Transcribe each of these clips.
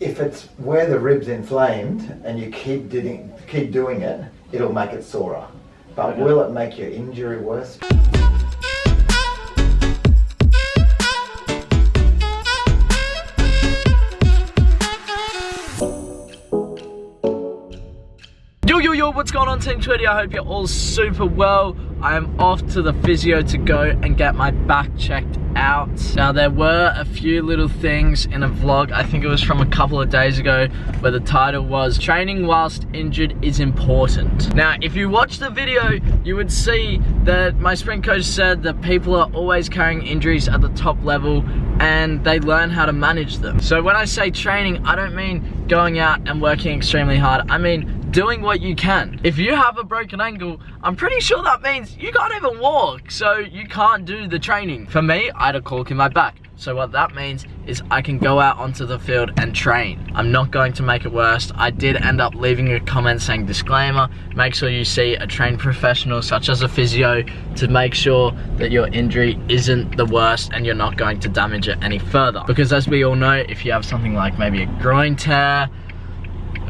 If it's where the rib's inflamed and you keep doing it, it'll make it sorer. But will it make your injury worse? Yo, what's going on, Team Twitty? I hope you're all super well. I am off to the physio to go and get my back checked out. Now, there were a few little things in a vlog, I think it was from a couple of days ago, where the title was "Training whilst injured is important." Now, if you watch the video, you would see that my sprint coach said that people are always carrying injuries at the top level and they learn how to manage them. So when I say training, I don't mean going out and working extremely hard. I mean doing what you can. If you have a broken ankle, I'm pretty sure that means you can't even walk, so you can't do the training. For me, I had a cork in my back. So what that means is I can go out onto the field and train. I'm not going to make it worse. I did end up leaving a comment saying disclaimer, make sure you see a trained professional such as a physio to make sure that your injury isn't the worst and you're not going to damage it any further. Because as we all know, if you have something like maybe a groin tear,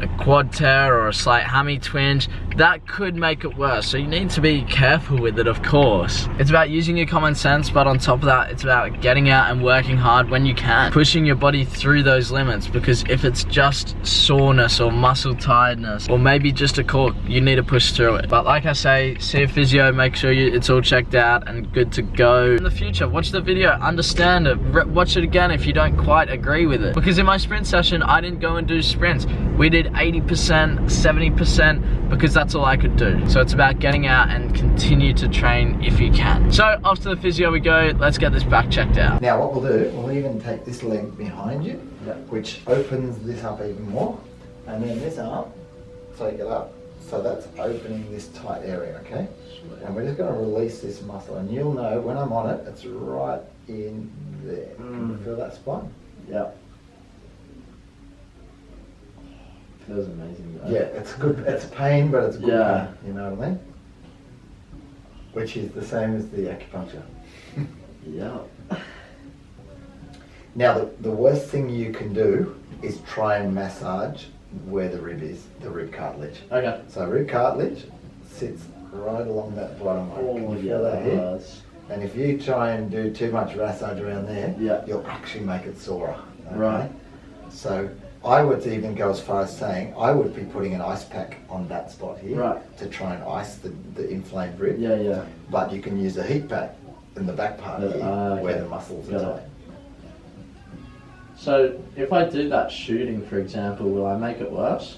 a quad tear, or a slight hammy twinge, that could make it worse. So you need to be careful with it, of course. It's about using your common sense, but on top of that, it's about getting out and working hard when you can. Pushing your body through those limits, because if it's just soreness or muscle tiredness, or maybe just a cork, you need to push through it. But like I say, see a physio, make sure it's all checked out and good to go. In the future, watch the video, understand it, watch it again if you don't quite agree with it. Because in my sprint session, I didn't go and do sprints. We did 80%, 70%, because that's all I could do. So it's about getting out and continue to train if you can. So off to the physio we go. Let's get this back checked out. Now what we'll do, we'll even take this leg behind you, which opens this up even more, and then this arm, take it up. So that's opening this tight area, okay? And we're just going to release this muscle, and you'll know when I'm on it, it's right in there. Can you feel that spot? Yeah. Feels amazing though. Yeah, it's good. It's pain, but it's good pain. You know what I mean? Which is the same as the acupuncture. Yeah. Now, the worst thing you can do is try and massage where the rib is, the rib cartilage. Okay. So rib cartilage sits right along that bottom line. Can you feel that here? And if you try and do too much massage around there, you'll actually make it sorer. Okay? Right. So I would even go as far as saying I would be putting an ice pack on that spot here to try and ice the inflamed rib. Yeah. But you can use a heat pack in the back part here where the muscles are tight. So if I do that shooting, for example, will I make it worse?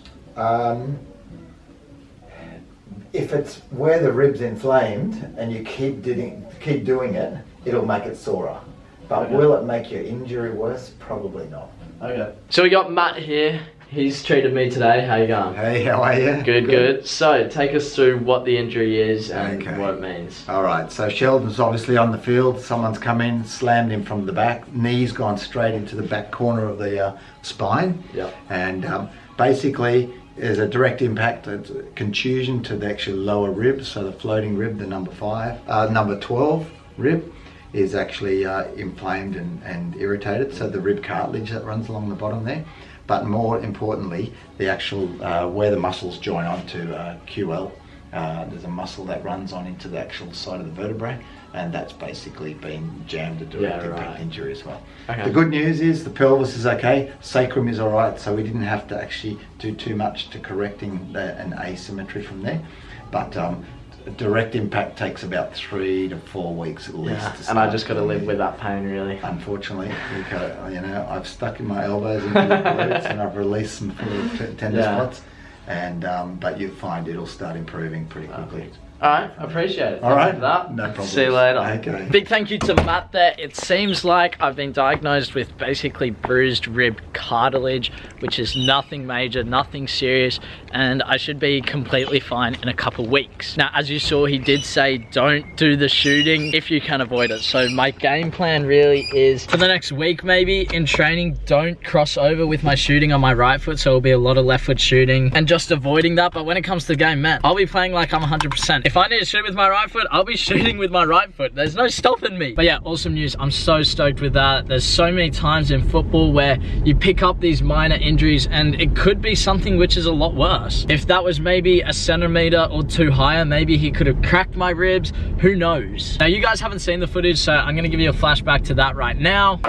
If it's where the rib's inflamed and you keep doing it, it'll make it sorer. But will it make your injury worse? Probably not. Okay. So we got Matt here. He's treated me today. How you going? Hey, how are you? Good. So take us through what the injury is and what it means. All right. So Sheldon's obviously on the field. Someone's come in, slammed him from the back. Knee's gone straight into the back corner of the spine. Yeah. And basically, there's a direct impact, it's a contusion to the actual lower rib. So the floating rib, the number 12 rib, is actually inflamed and irritated, so the rib cartilage that runs along the bottom there. But more importantly, the actual where the muscles join onto QL, there's a muscle that runs on into the actual side of the vertebrae, and that's basically been jammed, a direct impact injury as well. Okay. The good news is the pelvis is okay, sacrum is alright, so we didn't have to actually do too much to correcting an asymmetry from there. But direct impact takes about 3 to 4 weeks at least. And I just got to live with that pain, really. Unfortunately, I've stuck in my elbows into the glutes and I've released some tender spots, and but you'll find it'll start improving pretty quickly. Alright, I appreciate it. Alright, for that. No problem. See you later. Okay. Big thank you to Matt there. It seems like I've been diagnosed with basically bruised rib cartilage, which is nothing major, nothing serious, and I should be completely fine in a couple weeks. Now, as you saw, he did say don't do the shooting if you can avoid it. So my game plan really is for the next week, maybe in training, don't cross over with my shooting on my right foot. So it'll be a lot of left foot shooting and just avoiding that. But when it comes to the game, man, I'll be playing like I'm 100%. If I need to shoot with my right foot, I'll be shooting with my right foot. There's no stopping me. But yeah, awesome news. I'm so stoked with that. There's so many times in football where you pick up these minor injuries and it could be something which is a lot worse. If that was maybe a centimeter or two higher, maybe he could have cracked my ribs. Who knows? Now, you guys haven't seen the footage, so I'm gonna give you a flashback to that right now.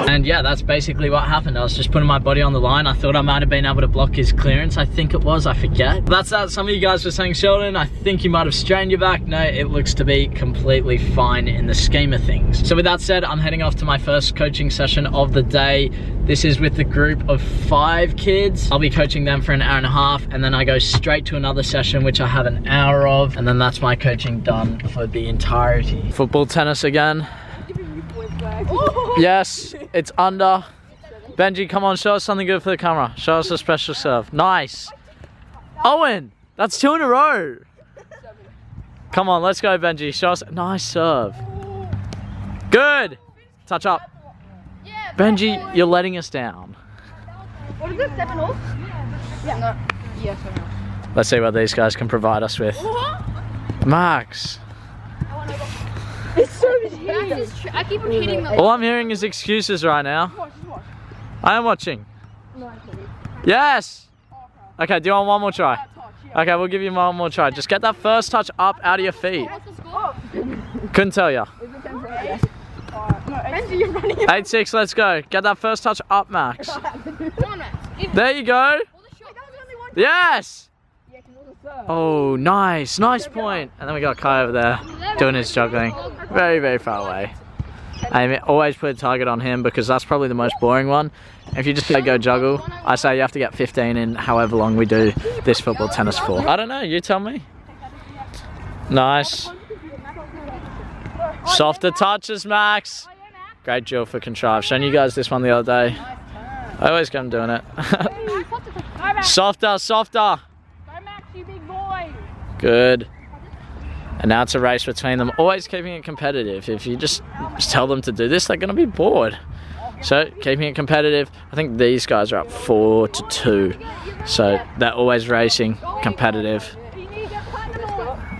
And yeah, that's basically what happened. I was just putting my body on the line. I thought I might have been able to block his clearance. I think it was, I forget. That's that. Some of you guys were saying, Sheldon, I think you might have strained your back. No, it looks to be completely fine in the scheme of things. So with that said, I'm heading off to my first coaching session of the day. This is with a group of 5 kids. I'll be coaching them for an hour and a half, and then I go straight to another session, which I have an hour of, and then that's my coaching done for the entirety. Football, tennis again. Yes, it's under. Benji, come on, show us something good for the camera. Show us a special serve. Nice. Owen, that's 2 in a row. Come on, let's go, Benji. Show us. Nice serve. Good. Touch up. Benji, you're letting us down. What is it, 7-all? Yeah. No. Yeah, 7-all. Let's see what these guys can provide us with. Max. It's so easy. I keep on hitting them. All I'm hearing is excuses right now. I am watching. Yes. Okay, do you want one more try? Okay, we'll give you one more try. Just get that first touch up out of your feet. Couldn't tell ya. 8-6, let's go. Get that first touch up, Max. There you go. Yes. Oh, nice. Nice point. And then we got Kai over there doing his juggling. Very, very far away. I always put a target on him because that's probably the most boring one. If you just go juggle, I say you have to get 15 in however long we do this football tennis for. I don't know, you tell me. Nice. Softer touches, Max. Great drill for Contrive. Showing you guys this one the other day. I always come doing it. Softer, softer. Good. And now it's a race between them, always keeping it competitive. If you just tell them to do this, they're going to be bored. So keeping it competitive. I think these guys are up 4-2. So they're always racing, competitive.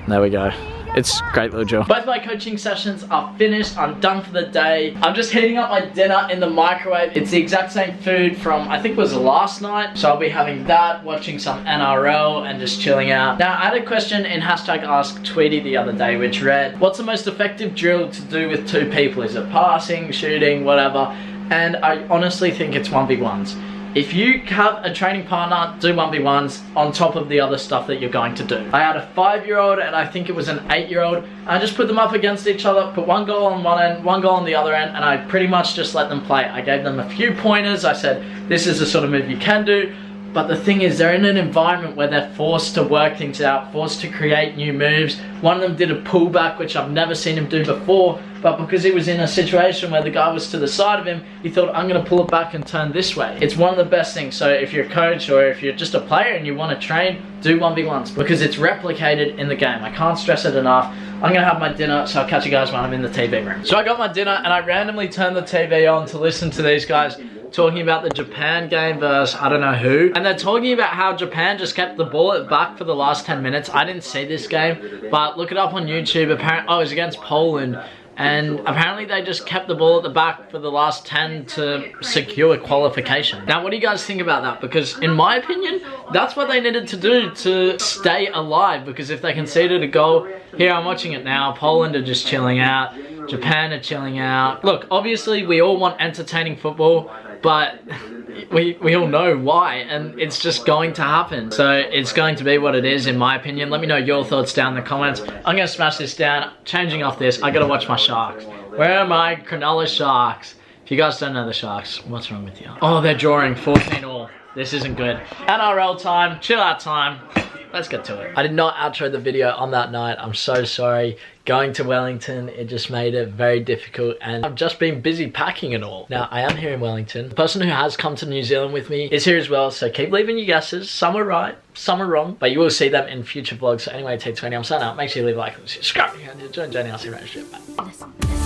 There we go. It's a great little drill. Both my coaching sessions are finished. I'm done for the day. I'm just heating up my dinner in the microwave. It's the exact same food from, I think it was last night. So I'll be having that, watching some NRL and just chilling out. Now, I had a question in #AskTweety the other day, which read, what's the most effective drill to do with 2 people? Is it passing, shooting, whatever? And I honestly think it's 1v1s. If you have a training partner, do 1v1s on top of the other stuff that you're going to do. I had a 5-year-old and I think it was an 8-year-old. I just put them up against each other, put 1 goal on one end, 1 goal on the other end, and I pretty much just let them play. I gave them a few pointers. I said, this is the sort of move you can do. But the thing is, they're in an environment where they're forced to work things out, forced to create new moves. One of them did a pullback, which I've never seen him do before, but because he was in a situation where the guy was to the side of him, he thought, I'm gonna pull it back and turn this way. It's one of the best things. So if you're a coach or if you're just a player and you wanna train, do 1v1s because it's replicated in the game. I can't stress it enough. I'm gonna have my dinner, so I'll catch you guys when I'm in the TV room. So I got my dinner and I randomly turned the TV on to listen to these guys talking about the Japan game versus I don't know who. And they're talking about how Japan just kept the ball at back for the last 10 minutes. I didn't see this game, but look it up on YouTube. Apparently, oh, it was against Poland. And apparently they just kept the ball at the back for the last 10 to secure qualification. Now, what do you guys think about that? Because in my opinion, that's what they needed to do to stay alive. Because if they conceded a goal, here I'm watching it now, Poland are just chilling out, Japan are chilling out. Look, obviously we all want entertaining football, but we all know why, and it's just going to happen. So it's going to be what it is, in my opinion. Let me know your thoughts down in the comments. I'm gonna smash this down. Changing off this, I gotta watch my Sharks. Where are my Cronulla Sharks? If you guys don't know the Sharks, what's wrong with you? Oh, they're drawing 14-all. This isn't good. NRL time, chill out time. Let's get to it. I did not outro the video on that night. I'm so sorry. Going to Wellington, it just made it very difficult, and I've just been busy packing it all. Now, I am here in Wellington. The person who has come to New Zealand with me is here as well, so keep leaving your guesses. Some are right, some are wrong, but you will see them in future vlogs. So anyway, take 20. I'm signing out. Make sure you leave a like and subscribe. And join Jenny. I'll see you next time. Bye.